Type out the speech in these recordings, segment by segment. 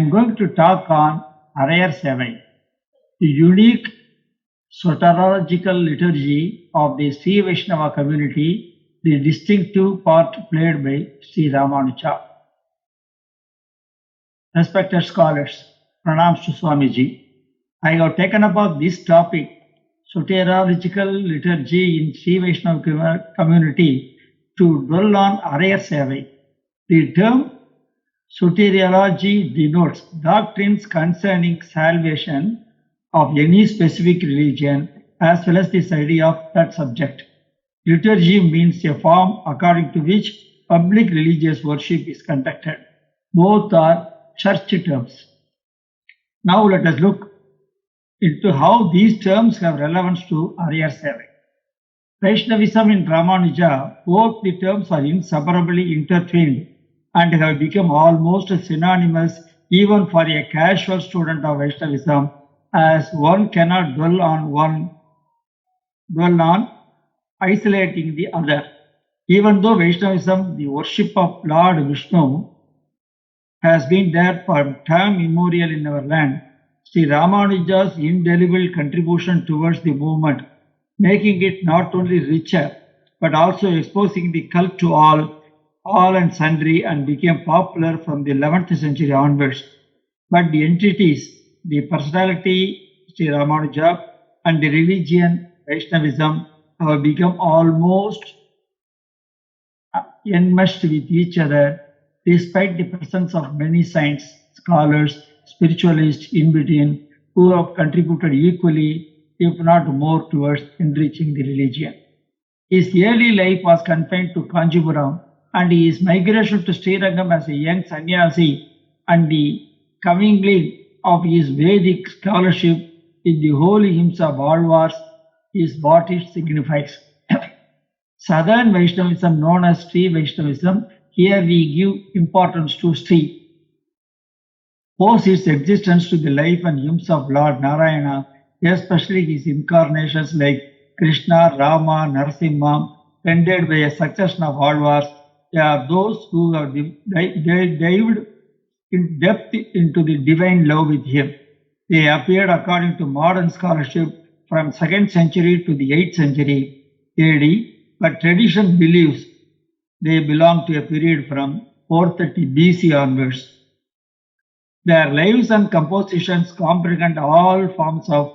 am going to talk on Araiyar sevai, the unique soteriological liturgy of the Srivaishnava community, the distinctive part played by Sri Ramanuja. Respected scholars, pranams to Swamiji. I have taken up this topic, soteriological liturgy in Srivaishnava community, to dwell on Araiyar sevai. The term soteriology denotes doctrines concerning salvation of any specific religion as well as this idea of that subject. Liturgy means a form according to which public religious worship is conducted. Both are church terms. Now let us look into how these terms have relevance to Araiyar sevai. Vaishnavism and Ramanuja, both the terms are inseparably intertwined and have become almost synonymous even for a casual student of Vaishnavism, as one cannot dwell on isolating the other. Even though Vaishnavism, the worship of Lord Vishnu, has been there for time immemorial in our land, Sri Ramanuja's indelible contribution towards the movement, making it not only richer but also exposing the cult to all and sundry, and became popular from the 11th century onwards. But the entities, the personality Sri Ramanuja and the religion Vaishnavism have become almost enmeshed with each other, despite the presence of many saints, scholars, spiritualists in between, who have contributed equally, if not more, towards enriching the religion. His early life was confined to Kanchipuram, and his migration to Srirangam as a young sannyasi and the commingling of his Vedic scholarship in the holy hymns of Alvars is what it signifies. Southern Vaishnavism, known as Sri Vaishnavism, here we give importance to Sri, owes its existence to the life and hymns of Lord Narayana, especially his incarnations like Krishna, Rama, Narasimha, tended by a succession of Alvars. They are those who have dived in depth into the divine love with him. They appeared according to modern scholarship from 2nd century to the 8th century AD, but tradition believes they belong to a period from 430 BC onwards. Their lives and compositions comprehend all forms of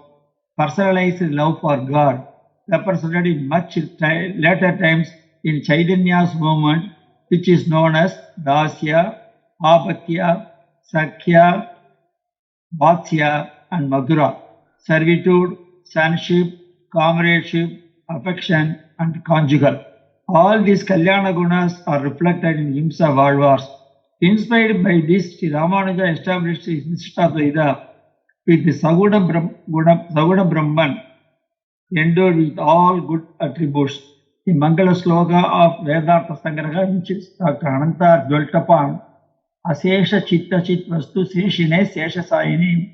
personalized love for God, represented in much later times in Chaitanya's movement, which is known as Dasya, Apatya, Sakhya, Vatsya, and Madhura, servitude, sonship, comradeship, affection, and conjugal. All these Kalyana Gunas are reflected in hymns of Alvars. Inspired by this, Sri Ramanuja established his Vishishtadvaita with the Saguna Brahman, endowed with all good attributes. The Mangala Sloka of Vedartha Sangraha, which is Dr. Anantar dwelt upon, Asesha Chitta Chit Vastu Seshine Sesha Sayini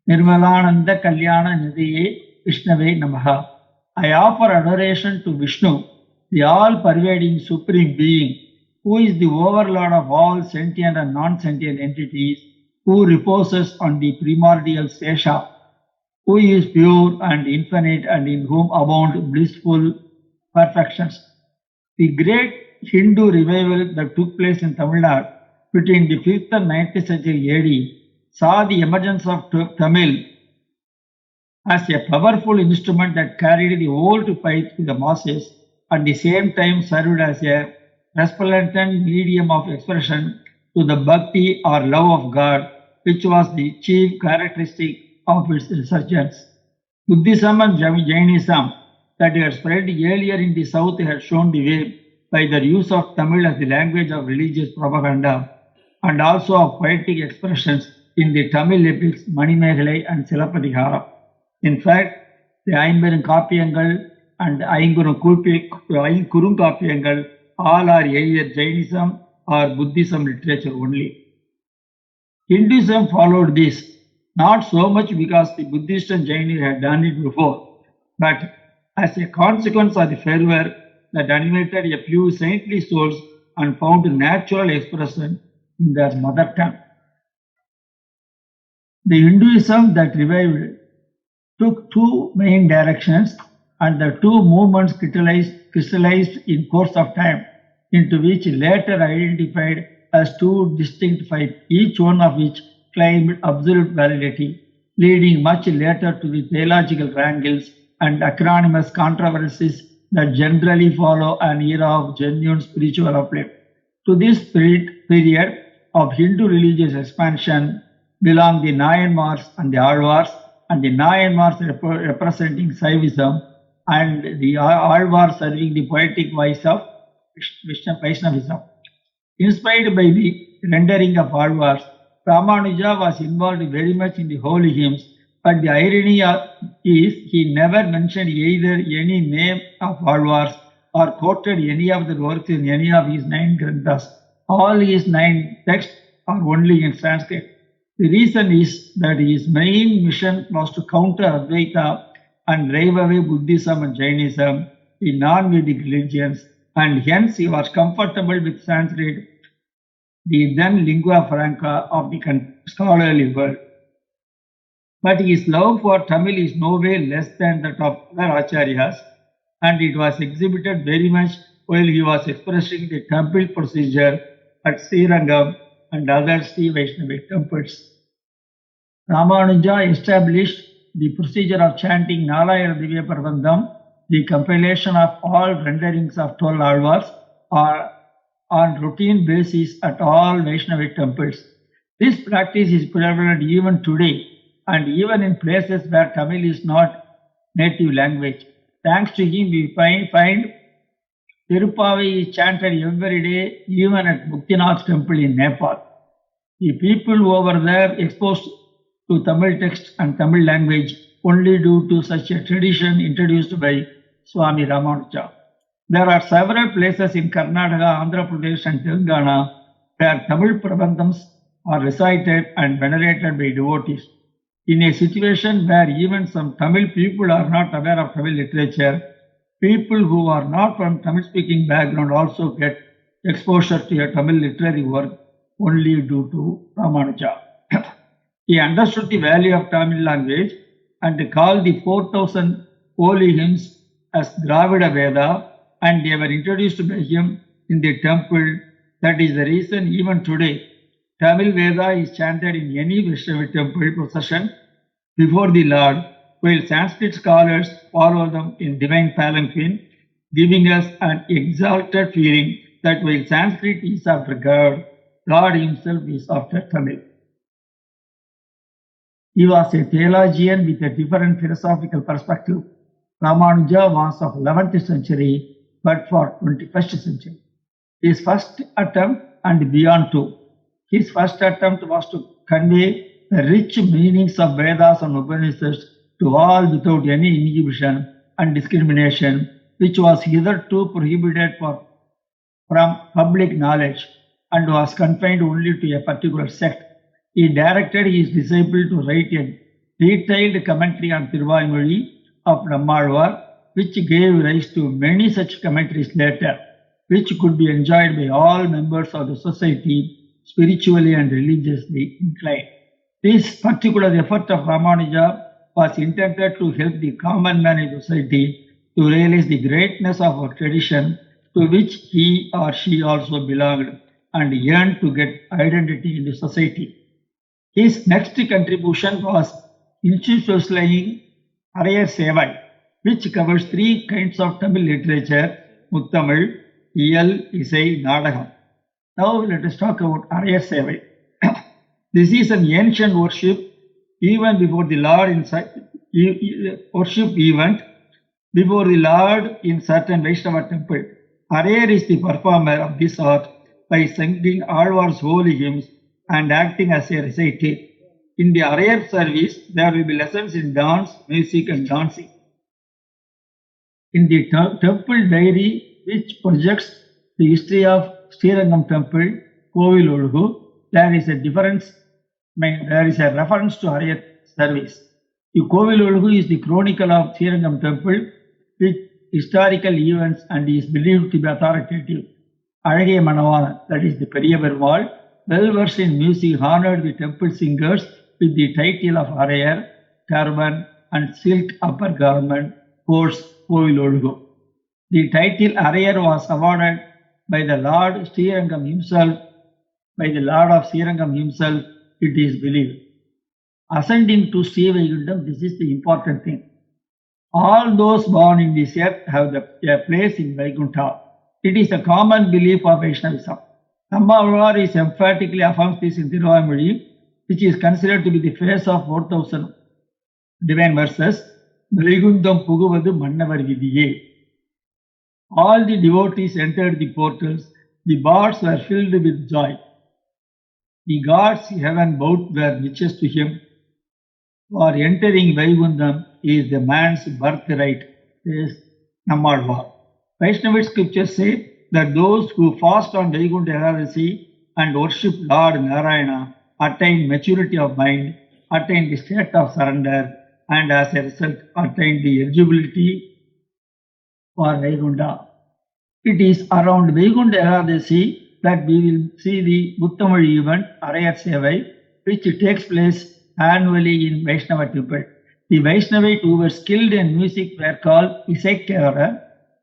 Nirmalananda Kalyana Nidhiye Vishnave Namaha. I offer adoration to Vishnu, the all-pervading Supreme Being, who is the overlord of all sentient and non-sentient entities, who reposes on the primordial Sesha, who is pure and infinite and in whom abound blissful perfections. The great Hindu revival that took place in Tamil Nadu between the 5th and 9th century AD saw the emergence of Tamil as a powerful instrument that carried the old faith to the masses, and at the same time served as a resplendent medium of expression to the bhakti or love of God, which was the chief characteristic of its resurgence. Buddhism and Jainism that had spread earlier in the south had shown the way by their use of Tamil as the language of religious propaganda and also of poetic expressions in the Tamil epics Manimegalai and Silappatikaram. In fact, the Aimberum Kapiyangal and Ainkurum Kapiyangal all are either Jainism or Buddhism literature only. Hinduism followed this, not so much because the Buddhist and Jains had done it before, but as a consequence of the fervor that animated a few saintly souls and found natural expression in their mother tongue. The Hinduism that revived took two main directions, and the two movements crystallized in course of time, into which later identified as two distinct faiths, each one of which claimed absolute validity, leading much later to the theological wrangles and acronymous controversies that generally follow an era of genuine spiritual uplift. To this period of Hindu religious expansion belong the Nayanmars and the Alvars, and the Nayanmars representing Saivism and the Alvars serving the poetic voice of Vaishnavism. Inspired by the rendering of Alvars, Ramanuja was involved very much in the holy hymns, but the irony is he never mentioned either any name of Alvars or quoted any of the works in any of his 9 granthas. All his 9 texts are only in Sanskrit. The reason is that his main mission was to counter Advaita and drive away Buddhism and Jainism, the non-Vedic religions, and hence he was comfortable with Sanskrit, the then lingua franca of the scholarly world. But his love for Tamil is no way less than that of other acharyas, and it was exhibited very much while he was expressing the temple procedure at Srirangam and other Srivaishnava temples. Ramanuja established the procedure of chanting Nalayana Divya Prabandham, the compilation of all renderings of 12 Alvars, on routine basis at all Vaishnava temples. This practice is prevalent even today, and even in places where Tamil is not native language. Thanks to him, we find Tirupavai is chanted every day, even at Muktinath temple in Nepal. The people over there exposed to Tamil text and Tamil language only due to such a tradition introduced by Swami Ramanuja. There are several places in Karnataka, Andhra Pradesh and Telangana where Tamil Prabandhams are recited and venerated by devotees. In a situation where even some Tamil people are not aware of Tamil literature, people who are not from Tamil-speaking background also get exposure to a Tamil literary work only due to Ramanuja. He understood the value of Tamil language and called the 4,000 holy hymns as Dravida Veda, and they were introduced by him in the temple. That is the reason even today Tamil Veda is chanted in any Vaishnava temple procession before the Lord, while Sanskrit scholars follow them in divine palanquin, giving us an exalted feeling that while Sanskrit is after God, God himself is after Tamil. He was a theologian with a different philosophical perspective. Ramanuja was of 11th century, but for 21st century. His first attempt and beyond too. His first attempt was to convey the rich meanings of Vedas and Upanishads to all without any inhibition and discrimination, which was hitherto prohibited from public knowledge and was confined only to a particular sect. He directed his disciple to write a detailed commentary on Thiruvaimozhi of Nammalvar, which gave rise to many such commentaries later, which could be enjoyed by all members of the society, spiritually and religiously inclined. This particular effort of Ramanuja was intended to help the common man in society to realize the greatness of our tradition to which he or she also belonged and yearned to get identity in the society. His next contribution was institutionalizing Araiyar sevai, which covers 3 kinds of Tamil literature: Muttamil, Iyal, Isai, Nadagam. Now let us talk about Araiyar sevai. This is an ancient worship even before the Lord worship event before the Lord in certain Vaishnava temple. Araiyar is the performer of this art by singing Alvar's holy hymns and acting as a recitative. In the Araiyar service, there will be lessons in dance, music and dancing. In the temple diary, which projects the history of Srirangam temple, Kovilolgu, there is a reference to Araiyar service. The Kovilolgu is the chronicle of Srirangam temple with historical events and is believed to be authoritative. Azhagaiya Manavalan, that is the Periya Perumal, well versed in music, honored the temple singers with the title of Araiyar, turban and silk upper garment, course Kovilolugo. The title Araiyar was awarded by the Lord of Sri Rangam himself, it is believed. Ascending to Srivaishnava, this is the important thing. All those born in this earth have a place in Vaikuntha. It is a common belief of Vaishnavism. Nammalvar is emphatically affirms this in Thiruvamuri, which is considered to be the face of 4000 divine verses. Vaikuntham Puguvadu Mannavar Vidiye. All the devotees entered the portals. The bards were filled with joy. The gods heaven both were riches to him. For entering Vaikuntham is the man's birthright, says Nammalvar. Vaishnava scriptures say that those who fast on Vaikuntha Ekadasi and worship Lord Narayana attain maturity of mind, attain the state of surrender, and as a result attain the eligibility for Vaikuntha. It is around Vaikuntha Ekadasi that we will see the Uttamazhi event, Araiyar Sevai, which takes place annually in Vaishnava temple. The Vaishnavite who were skilled in music were called Isaikkarar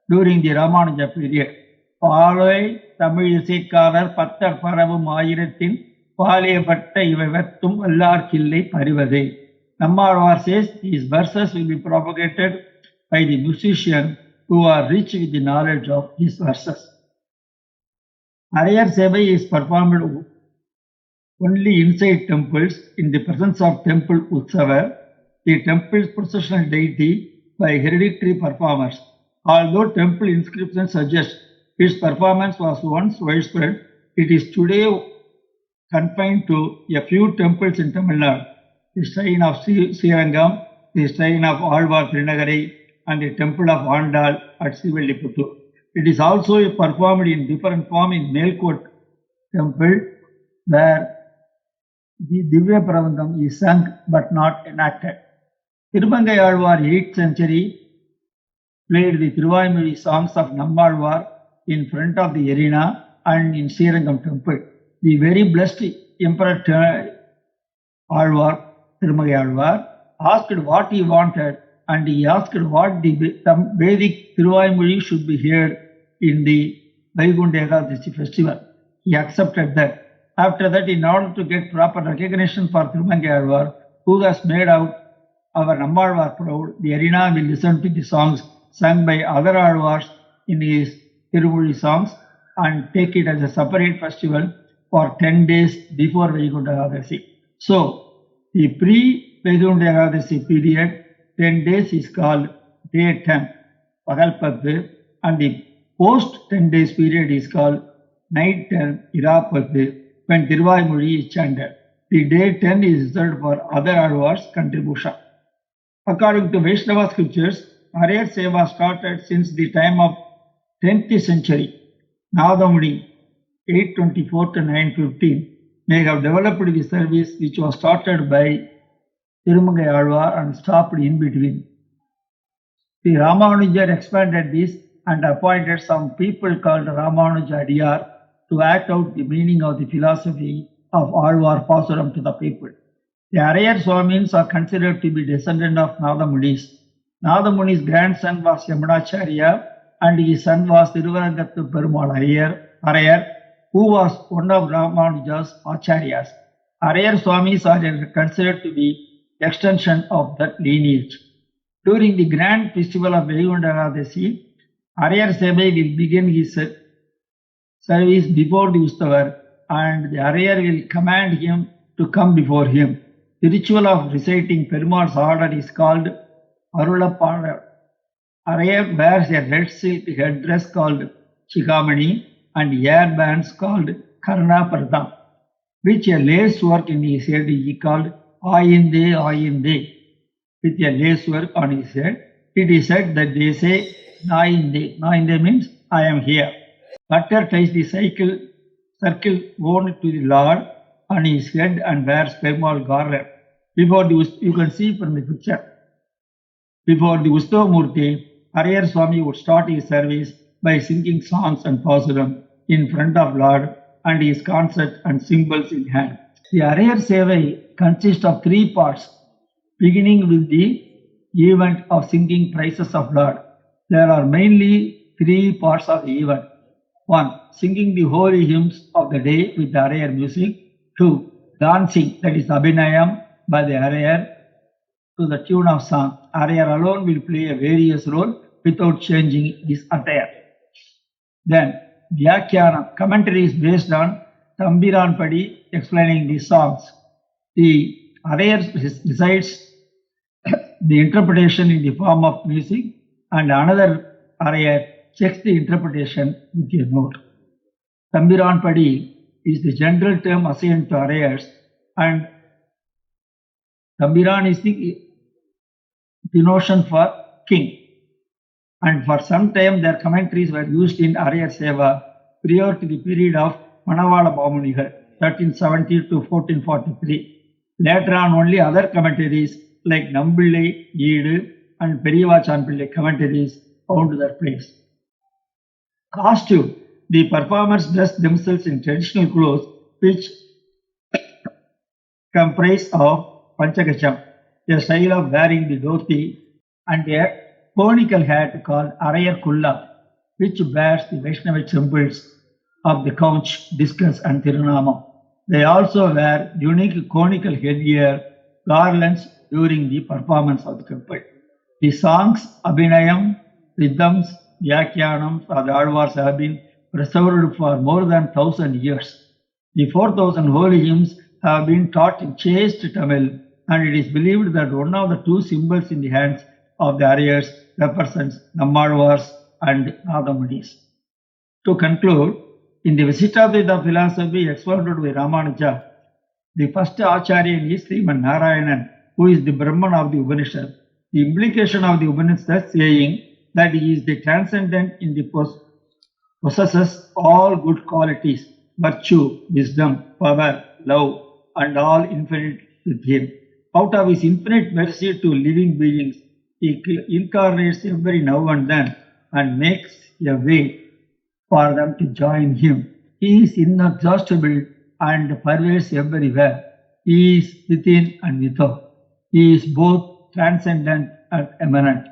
during the Ramanuja period. Paloi Tamil Isaikkarar Pattar Paravum Ayiratin Paleyapetta Ivavattum Allar Killai Parivade. Nammalvar says these verses will be propagated by the musicians who are rich with the knowledge of these verses. Araiyar Sevai is performed only inside temples in the presence of temple Utsava, the temple's processional deity, by hereditary performers. Although temple inscriptions suggest its performance was once widespread, it is today confined to a few temples in Tamil Nadu, the shrine of Sri Rangam, the shrine of Alvar Trinagari, and the temple of Andal at Srivilliputturu. It is also performed in different form in Melkot temple, where the Divya Pravandam is sung but not enacted. Tirumangai Alvar, 8th century, played the Thiruvamuri songs of Nammalvar in front of the arena and in Srirangam temple. The very blessed Emperor Alvar, Tirumangai Alvar, asked what he wanted, and he asked what the Vedic Thiruvamuri should be heard in the Vaikuntha Ekadasi festival. He accepted that. After that, in order to get proper recognition for Tirumangai Alvar, who has made out our Nammalvar proud, the arena will listen to the songs sung by other Alvars in his Thirumurthy songs and take it as a separate festival for 10 days before Vaikuntha Ekadasi. So, the pre-Vaikuntha Ekadasi period, 10 days is called day 10, Pagalpathu, and the post 10 days period is called night 10, Irapathu, when Thiruvamuri is chanted. The day 10 is reserved for other Alvars' contribution. According to Vaishnava scriptures, Araiyar Seva started since the time of 10th century. Nadamuni, 824 to 915, may have developed the service which was started by Thirumangai Alvar and stopped in between. The Ramanujar expanded this and appointed some people called Ramanujarm to act out the meaning of the philosophy of Alvar Pasuram to the people. The Araiyar Swamis are considered to be descendants of Nadamunis. Nadamuni's grandson was Yamunacharya and his son was Thiruvarangattu Perumal Araiyar, who was one of Ramanuja's Acharyas. Araiyar Swamis are considered to be extension of that lineage. During the grand festival of Vaikuntha Ekadasi, Araiyar Sevai will begin his service before the Ustavar, and the Araiyar will command him to come before him. The ritual of reciting Perumal's order is called Arulapada. Araiyar wears a red silk headdress called Chikamani and ear bands called Karna Pradam, which a lace work in his head he called Ayinde Ayinde. With a lace work on his head, it is said that they say Nainde. Nainde means I am here. Bhatter ties the circle worn to the Lord on his head and wears Perumal garland. You can see from the picture. Before the Satyamurthy, Araiyar Swami would start his service by singing songs and pasuram in front of Lord and his concert and cymbals in hand. The Araiyar Sevai consists of three parts, beginning with the event of singing praises of Lord. There are mainly three parts of the event. 1. Singing the holy hymns of the day with the Araiyar music. 2. Dancing, that is Abhinayam by the Araiyar to the tune of song. Araiyar alone will play a various role without changing his attire. Then, Vyakyanam, commentary is based on Tambiran Padi explaining the songs. The Araiyar recites the interpretation in the form of music, and another Araiyar checks the interpretation with a note. Tambiran Padi is the general term assigned to Araiyars, and Tambiran is the denotion for king. And for some time their commentaries were used in Araiyar Seva prior to the period of Manavala Bamunigal, 1370 to 1443. Later on, only other commentaries like Nambillai, Eedu, and Periyavachan Pillai commentaries found their place. Costume. The performers dress themselves in traditional clothes which comprise of Panchakacham, a style of wearing the dhoti, and a conical hat called Araiyar Kulla, which bears the Vaishnava symbols of the conch, discus, and Tirunamam. They also wear unique conical headgear, garlands during the performance of the temple. The songs, Abhinayam, rhythms, Vyakyanams, or the Alvars have been preserved for more than 1,000 years. The 4,000 holy hymns have been taught in chaste Tamil, and it is believed that one of the two symbols in the hands of the Araiyars represents Nammalvars and Nadamunis. To conclude, in the Visishtadvaita philosophy expounded by Ramanuja, the first Acharya is Sriman Narayanan, who is the Brahman of the Upanishad. The implication of the Upanishad saying that he is the transcendent in the possesses all good qualities, virtue, wisdom, power, love, and all infinite with him. Out of his infinite mercy to living beings, he incarnates every now and then and makes a way for them to join him. He is inexhaustible and pervades everywhere. He is within and without. He is both transcendent and immanent.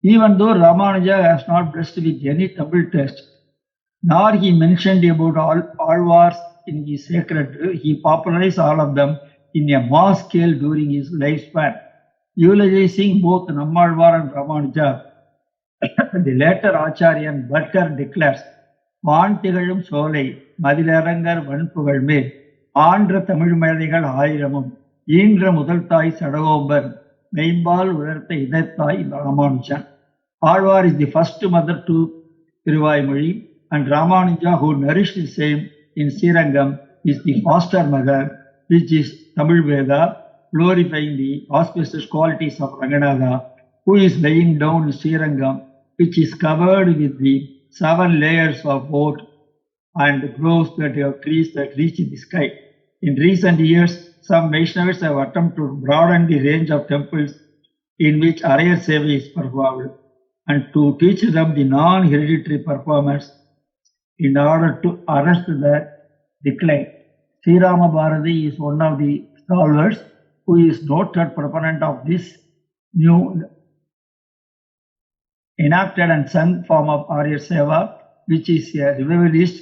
Even though Ramanuja has not blessed with any Tamil text, nor he mentioned about all Alvars in the sacred, he popularized all of them in a mass scale during his lifespan. Eulogizing both Nammalvar and Ramanuja, the later Acharyan Bhatkar declares, வான்திகழும் சோலை மதிலரங்கர் வன்புகழ் மேல் ஆன்ற தமிழ் மேதைகள் ஆயிரமும் ஈன்ற முதல் தாய் சடகோபர் மெய்ம்பால் உணர்த்த இதத்தாய் Ramanujan. Alvar is the first mother to Thiruvaimozhi, and Ramanuja, who nourished the same in Srirangam, is the foster mother, which is Tamil Veda, glorifying the auspicious qualities of Ranganatha, who is laying down in Srirangam, which is covered with the 7 layers of wood and groves that have trees that reach in the sky. In recent years, some Vaishnavas have attempted to broaden the range of temples in which Araiyar sevai is performed, and to teach them the non-hereditary performance in order to arrest their decline. Sri Ramanujarm is one of the scholars who is noted proponent of this new enacted and sung form of Araiyar Seva, which is a revivalist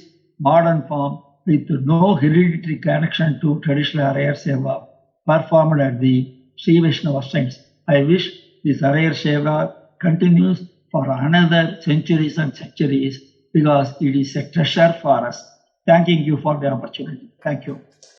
modern form with no hereditary connection to traditional Araiyar Seva performed at the Srivaishnava shrines. I wish this Araiyar Seva continues for another centuries and centuries because it is a treasure for us. Thanking you for the opportunity. Thank you.